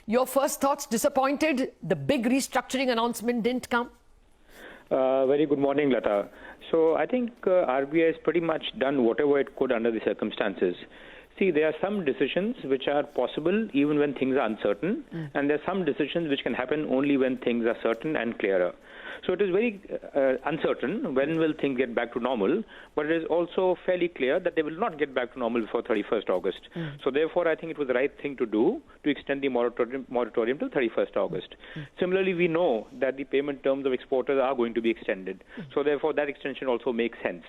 Your first thoughts, disappointed? The big restructuring announcement didn't come? Very good morning, Lata. So I think RBI has pretty much done whatever it could under the circumstances. See, there are some decisions which are possible even when things are uncertain, and there are some decisions which can happen only when things are certain and clearer. So it is very uncertain when will things get back to normal, but it is also fairly clear that they will not get back to normal before 31st August. So therefore, I think it was the right thing to do to extend the moratorium till 31st August. Similarly, we know that the payment terms of exporters are going to be extended. So therefore, that extension also makes sense.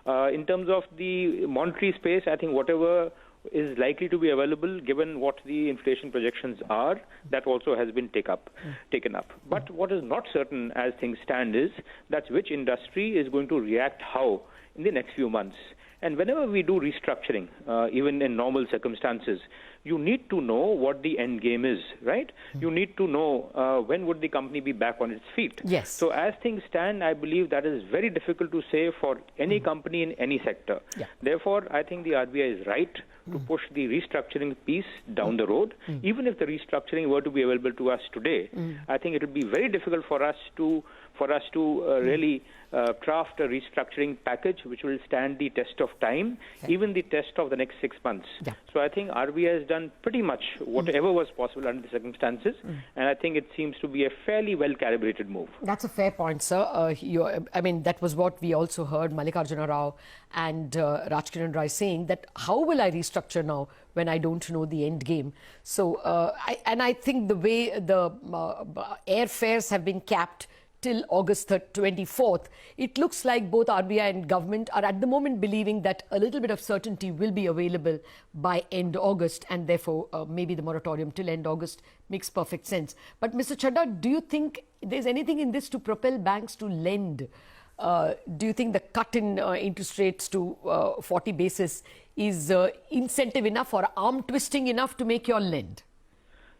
In terms of the monetary space, I think whatever is likely to be available given what the inflation projections are, that also has been taken up. But what is not certain as things stand is that which industry is going to react how in the next few months. And whenever we do restructuring, even in normal circumstances, you need to know what the end game is, right? You need to know when would the company be back on its feet. Yes. So as things stand, I believe that is very difficult to say for any company in any sector. Yeah. Therefore, I think the RBI is right to push the restructuring piece down the road. Even if the restructuring were to be available to us today, I think it would be very difficult for us to really craft a restructuring package which will stand the test of time, even the test of the next 6 months. Yeah. So I think RBI has done pretty much whatever was possible under the circumstances, and I think it seems to be a fairly well-calibrated move. That's a fair point, sir. I mean, that was what we also heard Mallikarjuna Rao and Rajkiran Rai saying, that how will I restructure now when I don't know the end game? So, I think the way the airfares have been capped till August 24th, it looks like both RBI and government are at the moment believing that a little bit of certainty will be available by end August, and therefore maybe the moratorium till end August makes perfect sense. But Mr. Chadha, do you think there's anything in this to propel banks to lend? Do you think the cut in interest rates to 40 basis is incentive enough or arm twisting enough to make you all lend?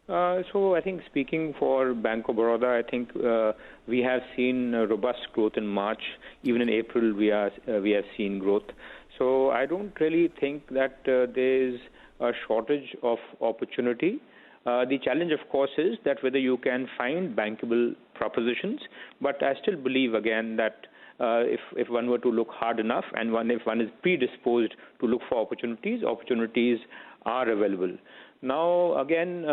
So I think speaking for Bank of Baroda, I think we have seen robust growth in March. Even in April, we have seen growth. So I don't really think that there is a shortage of opportunity. The challenge, of course, is that whether you can find bankable propositions. But I still believe, again, that if one were to look hard enough and if one is predisposed to look for opportunities are available. Now, again,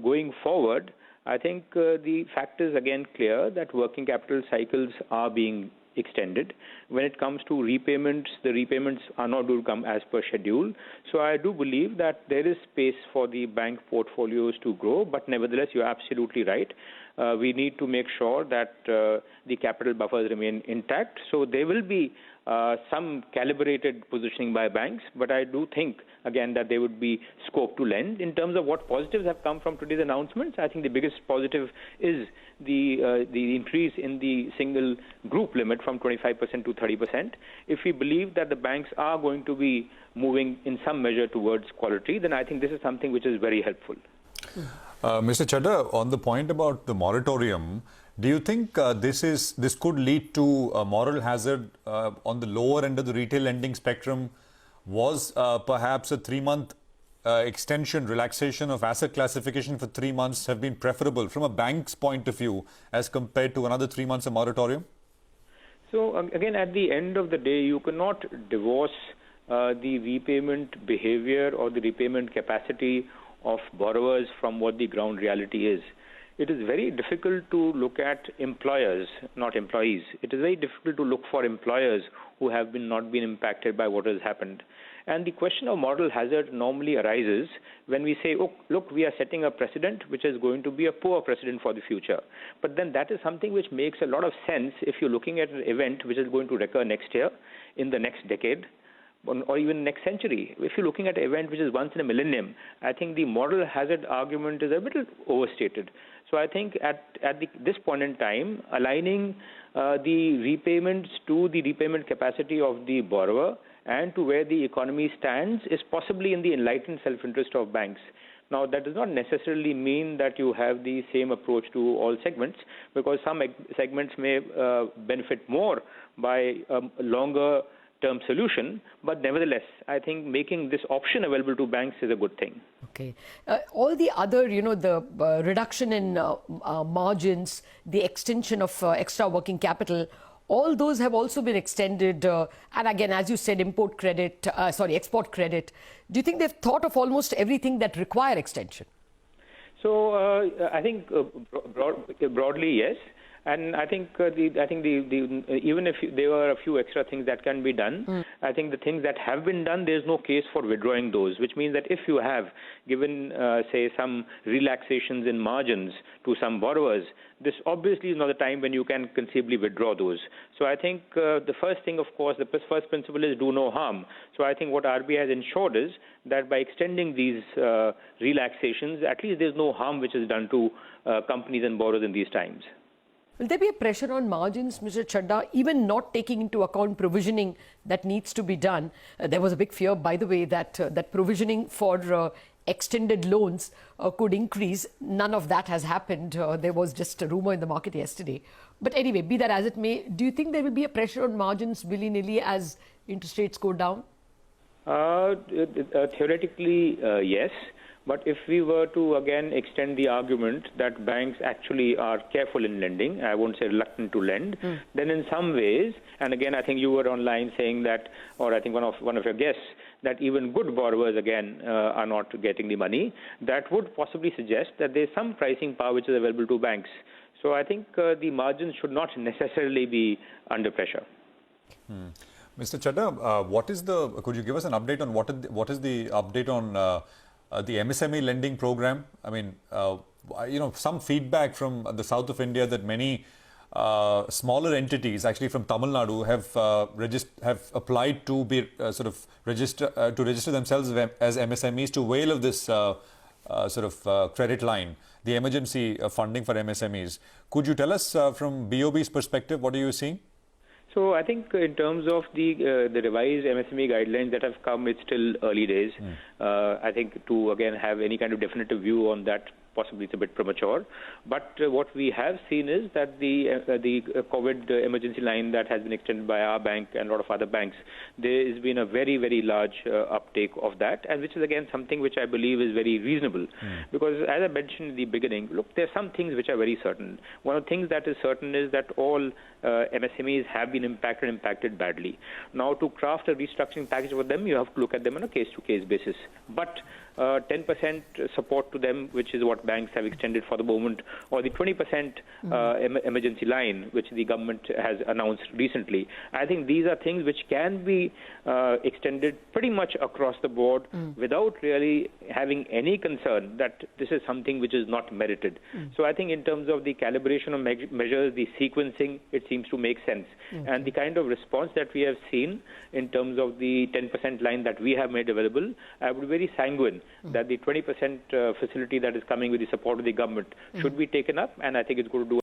going forward, I think the fact is again clear that working capital cycles are being extended. When it comes to repayments, the repayments are not going to come as per schedule. So I do believe that there is space for the bank portfolios to grow, but nevertheless, you're absolutely right. We need to make sure that the capital buffers remain intact. So there will be some calibrated positioning by banks, but I do think, again, that there would be scope to lend. In terms of what positives have come from today's announcements, I think the biggest positive is the increase in the single group limit from 25% to 30%. If we believe that the banks are going to be moving in some measure towards quality, then I think this is something which is very helpful. Mr. Chadha, on the point about the moratorium, do you think this could lead to a moral hazard on the lower end of the retail lending spectrum? Was perhaps a 3-month extension, relaxation of asset classification for 3 months have been preferable from a bank's point of view as compared to another 3 months of moratorium? So again, at the end of the day, you cannot divorce the repayment behavior or the repayment capacity of borrowers from what the ground reality is. It is very difficult to look at employers, not employees. It is very difficult to look for employers who have not been impacted by what has happened. And the question of moral hazard normally arises when we say, oh, look, we are setting a precedent which is going to be a poor precedent for the future. But then that is something which makes a lot of sense if you're looking at an event which is going to recur next year, in the next decade, or even next century. If you're looking at an event which is once in a millennium, I think the moral hazard argument is a little overstated. So I think at this point in time, aligning the repayments to the repayment capacity of the borrower and to where the economy stands is possibly in the enlightened self-interest of banks. Now, that does not necessarily mean that you have the same approach to all segments, because some segments may benefit more by a longer term solution, but nevertheless, I think making this option available to banks is a good thing. Okay. All the other, the reduction in margins, the extension of extra working capital, all those have also been extended. And again, as you said, export credit. Do you think they've thought of almost everything that require extension? So I think broadly, yes. And I think even if there were a few extra things that can be done, I think the things that have been done, there's no case for withdrawing those, which means that if you have given, say, some relaxations in margins to some borrowers, this obviously is not the time when you can conceivably withdraw those. So I think the first thing, of course, the first principle is do no harm. So I think what RBI has ensured is that by extending these relaxations, at least there's no harm which is done to companies and borrowers in these times. Will there be a pressure on margins, Mr. Chadha, even not taking into account provisioning that needs to be done? There was a big fear, by the way, that that provisioning for extended loans could increase. None of that has happened. There was just a rumor in the market yesterday. But anyway, be that as it may, do you think there will be a pressure on margins willy-nilly as interest rates go down? Theoretically, yes. But if we were to again extend the argument that banks actually are careful in lending, I won't say reluctant to lend, then in some ways, and again I think you were online saying that, or I think one of your guests, that even good borrowers again are not getting the money, that would possibly suggest that there's some pricing power which is available to banks. So I think the margins should not necessarily be under pressure. Mr. Chadha, could you give us an update on what is the update on the MSME lending program? I mean, some feedback from the south of India that many smaller entities, actually from Tamil Nadu, have applied to be register themselves as MSMEs to avail of this credit line, the emergency funding for MSMEs. Could you tell us from BOB's perspective, what are you seeing? So I think in terms of the revised MSME guidelines that have come, it's still early days. I think to again have any kind of definitive view on that, possibly it's a bit premature. But what we have seen is that the COVID emergency line that has been extended by our bank and a lot of other banks, there has been a very, very large uptake of that, and which is again something which I believe is very reasonable. Because as I mentioned in the beginning, look, there are some things which are very certain. One of the things that is certain is that all MSMEs have been impacted badly. Now, to craft a restructuring package for them, you have to look at them on a case-to-case basis. But 10% support to them, which is what banks have extended for the moment, or the 20% emergency line, which the government has announced recently. I think these are things which can be extended pretty much across the board without really having any concern that this is something which is not merited. So I think in terms of the calibration of measures, the sequencing, it seems to make sense. And the kind of response that we have seen in terms of the 10% line that we have made available, I would be very sanguine that the 20% facility that is coming with the support of the government should be taken up, and I think it's going to do